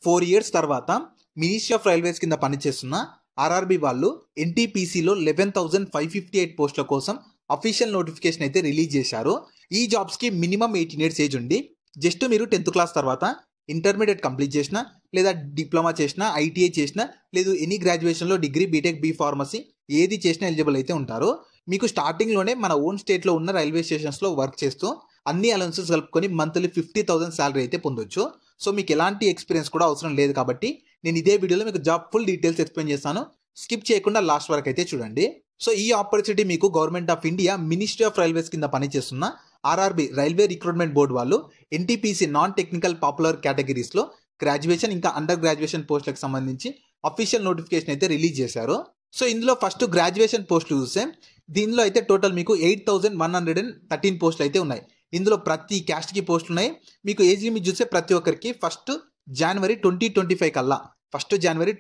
4 years తర్వాత ministry of railways కింద పనిచేస్తున్న ఆర్ఆర్బి వాళ్ళు ఎన్టీపీసీలో 11,558 పోస్టుల కోసం అఫీషియల్ నోటిఫికేషన్ అయితే రిలీజ్ చేశారు. ఈ జాబ్స్కి మినిమం 18 ఇయర్స్ ఏజ్ ఉండి జస్ట్ మీరు 10th క్లాస్ తర్వాత ఇంటర్మీడియట్ కంప్లీట్ చేసిన లేదా డిప్లొమా చేసిన ఐటీఐ చేసిన లేదు ఎనీ గ్రాడ్యుయేషన్లో డిగ్రీ బీటెక్ బీ ఫార్మసీ ఏది చేసినా ఎలిజిబుల్ అయితే ఉంటారు. మీకు స్టార్టింగ్లోనే మన ఓన్ స్టేట్లో ఉన్న రైల్వే స్టేషన్స్లో వర్క్ చేస్తూ అన్ని అలవెన్సెస్ కలుపుకొని మంత్లీ 50,000 శాలరీ అయితే పొందొచ్చు. సో మీకు ఎలాంటి ఎక్స్పీరియన్స్ కూడా అవసరం లేదు కాబట్టి నేను ఇదే వీడియోలో మీకు జాబ్ ఫుల్ డీటెయిల్స్ ఎక్స్ప్లెయిన్ చేస్తాను. స్కిప్ చేయకుండా లాస్ట్ వరకు అయితే చూడండి. సో ఈ ఆపర్చునిటీ మీకు government of India ministry of railways కింద పనిచేస్తున్న ఆర్ఆర్బి రైల్వే రిక్రూట్మెంట్ బోర్డు వాళ్ళు ఎన్టీపీసీ నాన్ టెక్నికల్ పాపులర్ కేటగిరీస్లో గ్రాడ్యుయేషన్ ఇంకా అండర్ గ్రాడ్యుయేషన్ పోస్టులకు సంబంధించి అఫీషియల్ నోటిఫికేషన్ అయితే రిలీజ్ చేశారు. సో ఇందులో ఫస్ట్ గ్రాడ్యుయేషన్ పోస్టులు చూస్తే దీనిలో అయితే టోటల్ మీకు 8,113 పోస్టులు అయితే ఉన్నాయి. ఇందులో ప్రతి క్యాస్ట్కి పోస్టులు ఉన్నాయి. మీకు ఏజ్ లిమిట్ చూస్తే ప్రతి ఒక్కరికి జనవరి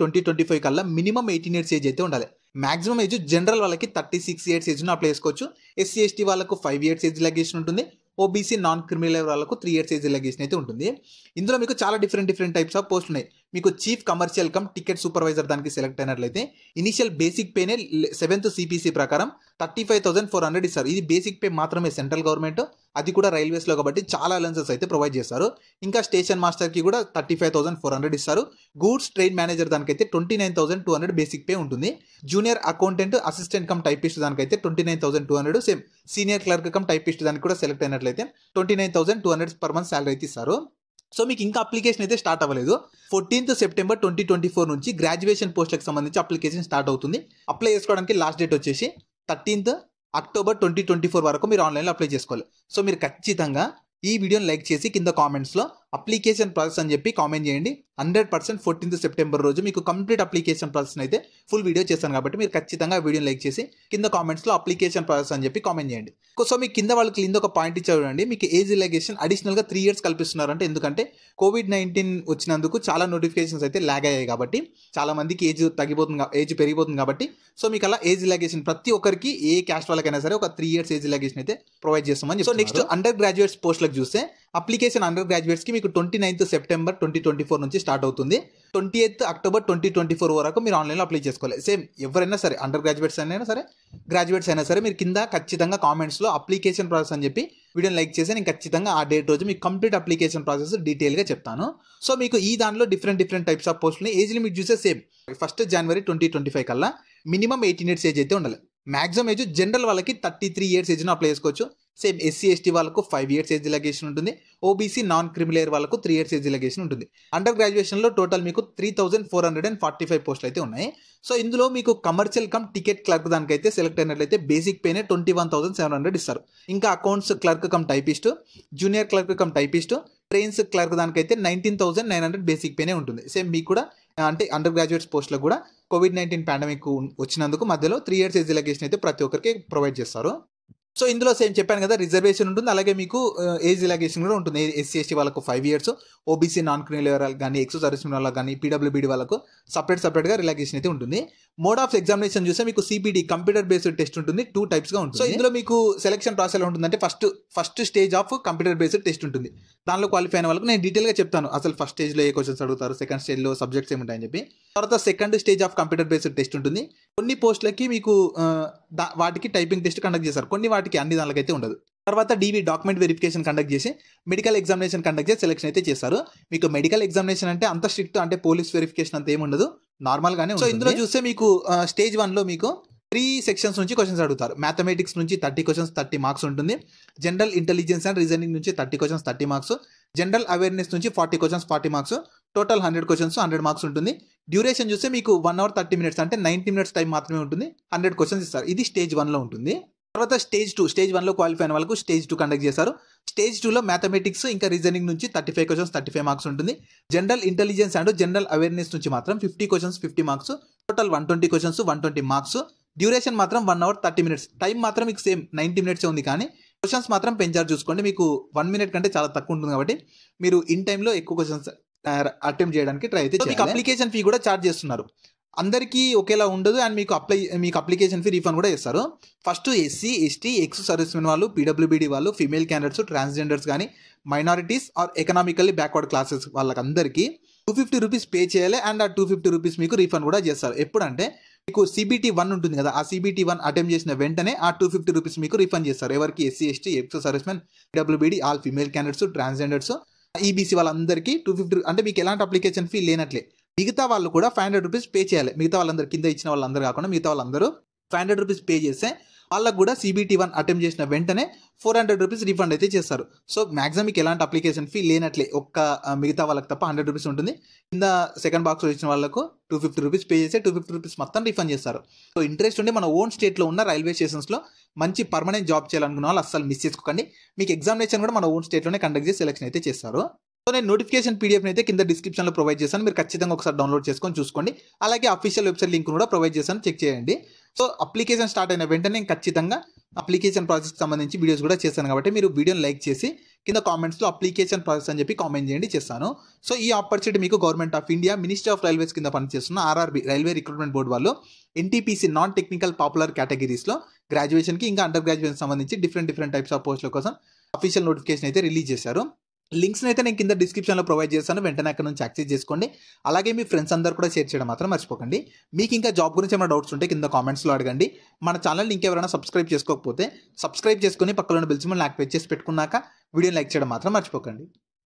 2025 కల్లా మినిమం 18 ఇయర్స్ ఏజ్ అయితే ఉండాలి. మాక్సిమం ఏజ్ జనరల్ వాళ్ళకి 36 ఇయర్స్ ఏజ్ను అప్లై చేసుకోవచ్చు. ఎస్సీ ఎస్టీ వాళ్ళకు 5 ఇయర్స్ ఏజ్ రిలాక్సేషన్ ఉంటుంది. ఓబీసీ నాన్ క్రిమినల్ వాళ్ళకు 3 ఇయర్స్ ఏజ్ రిలాక్సేషన్ అయితే ఉంటుంది. ఇందులో మీకు చాలా డిఫరెంట్ టైప్స్ ఆఫ్ పోస్టులు ఉన్నాయి. మీకు chief commercial come ticket supervisor దానికి సెలెక్ట్ అయినట్లయితే ఇనిషియల్ బేసిక్ పేనే 7th CPC ప్రకారం 35,400 ఇస్తారు. ఇది బేసిక్ పే మాత్రమే, సెంట్రల్ గవర్నమెంట్, అది కూడా రైల్వేస్లో కాబట్టి చాలా అలవెన్సెస్ అయితే ప్రొవైడ్ చేస్తారు. ఇంకా స్టేషన్ మాస్టర్కి కూడా 35,400 ఇస్తారు. గూడ్స్ ట్రైన్ మేనేజర్ దానికైతే 29,200 బేసిక్ పే ఉంటుంది. Junior accountant assistant cum typist దానికైతే 29,200. Same senior clerk cum typist దానికి కూడా సెలెక్ట్ అయినట్లయితే 29,200 పర్ మంత్ శాలరీ అయితే ఇస్తారు. సో మీకు ఇంకా అప్లికేషన్ అయితే స్టార్ట్ అవ్వలేదు. 14th సెప్టెంబర్ 2024 నుంచి గ్రాడ్యుయేషన్ పోస్టులకు సంబంధించి అప్లికేషన్ స్టార్ట్ అవుతుంది. అప్లై చేసుకోవడానికి లాస్ట్ డేట్ వచ్చేసి 13th అక్టోబర్ 2024 వరకు మీరు ఆన్లైన్లో అప్లై చేసుకోవాలి. సో మీరు ఖచ్చితంగా ఈ వీడియోని లైక్ చేసి కింద కామెంట్స్లో అప్లికేషన్ ప్రాసెస్ అని చెప్పి కామెంట్ చేయండి. 100% 14th సెప్టెంబర్ రోజు మీకు కంప్లీట్ అప్లికేషన్ ప్రాసెస్ అయితే ఫుల్ వీడియో చేస్తాను కాబట్టి మీరు ఖచ్చితంగా వీడియోని లైక్ చేసి కింద కామెంట్స్లో అప్లికేషన్ ప్రాసెస్ అని చెప్పి కామెంట్ చేయండి. సో మీకు కింద వాళ్ళకి కింద ఒక పాయింట్ ఇచ్చారండి, మీకు ఏజ్ రిలాక్సేషన్ అడిషనల్గా 3 ఇయర్స్ కల్పిస్తున్నారంటే ఎందుకంటే COVID-19 వచ్చినందుకు చాలా నోటిఫికేషన్స్ అయితే లాగ్ అయ్యాయి కాబట్టి చాలా మందికి ఏజ్ పెరిగిపోతుంది కాబట్టి సో మీకు అలా ఏజ్ రిలాక్సేషన్ ప్రతి ఒక్కరికి ఏ క్యాస్ట్ వాళ్ళకైనా సరే ఒక 3 ఇయర్స్ ఏజ్ రిలాక్సేషన్ అయితే ప్రొవైడ్ చేస్తామని. సో నెక్స్ట్ అండర్ గ్రాడ్యుయేట్స్ పోస్టులకు చూస్తే అప్లికేషన్ అండర్ గ్రాడ్యుయేట్స్కి మీకు 29th సెప్టెంబర్ 2024 నుంచి స్టార్ట్ అవుతుంది. 28th అక్టోబర్ 2024 వరకు మీరు ఆన్లైన్లో అప్లై చేసుకోవాలి. సేమ్ ఎవరైనా సరే అండర్ గ్రాడ్యుయేట్స్ అయినా సరే గ్రాడ్యుయేట్స్ అయినా సరే మీరు కింద ఖచ్చితంగా కామెంట్స్లో అప్లికేషన్ ప్రాసెస్ అని చెప్పి వీడియోని లైక్ చేసి నేను ఖచ్చితంగా ఆ డేట్ రోజు మీకు కంప్లీట్ అప్లికేషన్ ప్రాసెస్ డీటెయిల్గా చెప్తాను. సో మీకు ఈ దానిలో డిఫరెంట్ టైప్స్ ఆఫ్ పోస్టులు. ఏజ్ లిమిట్ చూస్తే సేమ్ జనవరి 2025 కల్లా మినిమం 18 ఇయర్స్ ఏజ్ అయితే ఉండాలి. మాక్సిమం ఏజ్ జనరల్ వాళ్ళకి 33 ఇయర్స్ ఏజ్ను అప్లై చేసుకోవచ్చు. సేమ్ ఎస్సీ ఎస్టీ వాళ్ళకు 5 ఇయర్స్ ఏజ్ రిలాక్సేషన్ ఉంటుంది. ఓబీసీ నాన్ క్రిమినల్ వాళ్ళకు 3 ఇయర్స్ ఏజ్ రిలాక్సేషన్ ఉంటుంది. అండర్ గ్రాడ్యుయేషన్లో టోటల్ మీకు 3,445 పోస్టులు అయితే ఉన్నాయి. సో ఇందులో మీకు కమర్షియల్ కమ్ టికెట్ క్లర్క్ దానికైతే సెలెక్ట్ అయినట్లయితే బేసిక్ పేనే 21,700 ఇస్తారు. ఇంకా accounts clerk cum typist, junior clerk cum typist, trains clerk దానికైతే 19,900 బేసిక్ పేనే ఉంటుంది. సేమ్ మీకు కూడా అంటే అండర్ గ్రాడ్యుయేట్స్ పోస్టులకు కూడా COVID-19 పాండమిక్ వచ్చినందుకు మధ్యలో 3 ఇయర్స్ ఏజ్ రిలాక్సేషన్ అయితే ప్రతి ఒక్కరికి ప్రొవైడ్ చేస్తారు. సో ఇందులో సేమ్ చెప్పాను కదా, రిజర్వేషన్ ఉంటుంది, అలాగే మీకు ఏజ్ రిలాక్సేషన్ కూడా ఉంటుంది. ఎస్సీ ఎస్టీ వాళ్ళకు 5 ఇయర్స్, ఓబీసీ నాన్ క్రిమినల్ వాళ్ళకి కానీ ఎక్స్ సర్వీస్ వాళ్ళకి కానీ పీడబ్ల్యూబీడీ వాళ్ళకు సపరేట్గా రిలాక్సేషన్ అయితే ఉంటుంది. మోడ్ ఆఫ్ ఎగ్జామినేషన్ చూస్తే మీకు CPT కంప్యూటర్ బేస్డ్ టెస్ట్ ఉంటుంది. 2 టైప్స్గా ఉంటుంది. సో ఇందులో మీకు సెలక్షన్ ప్రాసెస్ ఎలా ఉంటుందంటే first stage of computer based test ఉంటుంది. దానిలో క్వాలిఫై అయిన వాళ్ళకు నేను డీటెయిల్గా చెప్తాను అసలు ఫస్ట్ స్టేజ్లో ఏ క్వశ్చన్స్ అడుగుతారు, సెకండ్ స్టేజ్లో సబ్జెక్ట్స్ ఏముంటాయని చెప్పి. తర్వాత second stage of computer based test ఉంటుంది. కొన్ని పోస్టులకి మీకు వాటికి టైపింగ్ టెస్ట్ కండక్ట్ చేస్తారు, కొన్ని వాటికి అన్ని దానికైతే ఉండదు. తర్వాత DV డాక్యుమెంట్ వెరిఫికేషన్ కండక్ట్ చేసి మెడికల్ ఎగ్జామినేషన్ కండక్ట్ చేసి సెలెక్షన్ అయితే చేస్తారు. మీకు మెడికల్ ఎగ్జామినేషన్ అంటే అంత స్ట్రిక్ట్ అంటే పోలీస్ వెరిఫికేషన్ అంత ఏముండదు, నార్మల్గానే. సో ఇందులో చూస్తే మీకు స్టేజ్ 1లో మీకు 3 సెక్షన్స్ నుంచి క్వశ్చన్స్ అడుగుతారు. మ్యాథమెటిక్స్ నుంచి 30 క్వశ్చన్స్ 30 మార్క్స్ ఉంటుంది. జనరల్ ఇంటెలిజెన్స్ అండ్ రీజనింగ్ నుంచి 30 క్వశ్చన్స్ 30 మార్క్స్. జనరల్ అవేర్నెస్ నుంచి 40 questions 40 marks. Total 100 questions 100 marks ఉంటుంది. డ్యూరేషన్ చూస్తే మీకు 1 hour 30 minutes అంటే 90 minutes టైం మాత్రమే ఉంటుంది. 100 క్వశ్చన్స్ ఇస్తారు. ఇది స్టేజ్ 1లో ఉంటుంది. తర్వాత స్టేజ్ 1లో క్వాలిఫై అయిన వాళ్ళకు స్టేజ్ 2 కండక్ట్ చేస్తారు. స్టేజ్ 2లో మ్యాథమెటిక్స్ ఇంకా రీజనింగ్ నుంచి 35 క్వశ్చన్స్ 35 మార్క్స్ ఉంటుంది. General intelligence and general awareness నుంచి మాత్రం 50 questions 50 marks. Total 120 questions 120 marks. Duration మాత్రం 1 hour 30 minutes. టైం మాత్రం మీకు సేమ్ 90 minutes ఉంది, కానీ క్వశ్చన్స్ మాత్రం పెంచారు చూసుకోండి. మీకు 1 minute కంటే చాలా తక్కువ ఉంటుంది కాబట్టి మీరు ఇన్ టైంలో ఎక్కువ క్వశ్చన్స్ అటెంప్ట్ చేయడానికి ట్రై అయితే చేయాలి. అప్లికేషన్ ఫీ కూడా ఛార్జ్ చేస్తున్నారు. అందరికీ ఒకేలా ఉండదు అండ్ మీకు అప్లికేషన్ ఫీ రీఫండ్ కూడా చేస్తారు. First SC ST ex servicemen వాళ్ళు, పీడబ్ల్యూబీడీ వాళ్ళు, ఫీమేల్ క్యాండిడేట్స్, ట్రాన్స్జెండర్స్ కానీ minorities or economically backward classes వాళ్ళకందరికీ రూ. 250 పే చేయాలి అండ్ ఆ రూ. 250 మీకు రీఫండ్ కూడా చేస్తారు. ఎప్పుడంటే మీకు CBT 1 ఉంటుంది కదా, ఆ CBT 1 అటెంప్ట్ చేసిన వెంటనే ఆ రూ. 250 మీకు రీఫండ్ చేస్తారు. ఎవరికి SC ST ex service men PWBD all female candidates transgenders EBC వాళ్ళందరికీ 250 అంటే మీకు ఎలాంటి అప్లికేషన్ ఫీ లేనట్లే. మిగతా వాళ్ళు కూడా రూ. 500 పే చేయాలి. మిగతా వాళ్ళందరూ కింద ఇచ్చిన వాళ్ళందరూ కాకుండా మిగతా వాళ్ళందరూ రూ. 500 పే చేస్తే వాళ్ళకు కూడా CBT 1 అటెంప్ట్ చేసిన వెంటనే రూ. 400 రీఫండ్ అయితే చేస్తారు. సో మాక్సిమం మీకు ఎలాంటి అప్లికేషన్ ఫీ లేనట్లే. ఒక్క మిగతా వాళ్ళకి తప్ప రూ. 100 ఉంటుంది. కింద సెకండ్ బాక్స్లో ఇచ్చిన వాళ్ళకు రూ. 250 పే చేస్తే రూ. 250 మొత్తం రీఫండ్ చేస్తారు. సో ఇంట్రెస్ట్ ఉండి మన ఓన్ స్టేట్లో ఉన్న రైల్వే స్టేషన్స్లో మంచి పర్మనెంట్ జాబ్ చేయాలనుకున్న వాళ్ళు అస్సలు మిస్ చేసుకోకండి. మీకు ఎగ్జామినేషన్ కూడా మన ఓన్ స్టేట్లోనే కండక్ట్ చేసి సెలెక్షన్ అయితే చేస్తారు. సో నేను నోటిఫికేషన్ PDF అయితే కింద డిస్క్రిప్షన్లో ప్రొవైడ్ చేశాను. మీరు ఖచ్చితంగా ఒకసారి డౌన్లోడ్ చేసుకొని చూసుకోండి. అలాగే అఫీషియల్ వెబ్సైట్ లింక్ కూడా ప్రొవైడ్ చేశాను, చెక్ చేయండి. సో అప్లికేషన్ స్టార్ట్ అయిన వెంటనే నేను ఖచ్చితంగా అప్లికేషన్ ప్రాసెస్కి సంబంధించి వీడియోస్ కూడా చేశాను కాబట్టి మీరు వీడియోని లైక్ చేసి కింద కామెంట్స్లో అప్లికేషన్ ప్రాసెస్ అని చెప్పి కామెంట్ చేయండి, చేస్తాను. సో ఈ ఆపర్చునిటీ మీకు government of India ministry of railways కింద పనిచేస్తున్న RRB రైల్వే రిక్రూట్మెంట్ బోర్డు వాళ్ళు NTPC నాన్ టెక్నికల్ పాపులర్ కేటగిరీస్లో గ్రాడ్యుయేషన్కి ఇంకా అండర్ గ్రాడ్యుయేషన్ సంబంధించి డిఫరెంట్ టైప్స్ ఆఫ్ పోస్టుల కోసం అఫీషియల్ నోటిఫికేషన్ అయితే రిలీజ్ చేశారు. లింక్స్ని అయితే నేను కింద డిస్క్రిప్షన్లో ప్రొవైడ్ చేస్తాను, వెంటనే అక్కడ నుంచి యాక్సెస్ చేసుకోండి. అలాగే మీ ఫ్రెండ్స్ అందరూ కూడా షేర్ చేయడం మాత్రం మర్చిపోకండి. మీకు ఇంకా జాబ్ గురించి ఏమైనా డౌట్స్ ఉంటే కింద కామెంట్స్లో అడగండి. మన ఛానల్ని ఇంకెవరైనా సబ్స్క్రైబ్ చేసుకోకపోతే సబ్స్క్రైబ్ చేసుకొని పక్కన బెల్ సింబల్ని యాక్టివేట్ చేసి పెట్టుకున్నాక వీడియోని లైక్ చేయడం మాత్రం మర్చిపోకండి.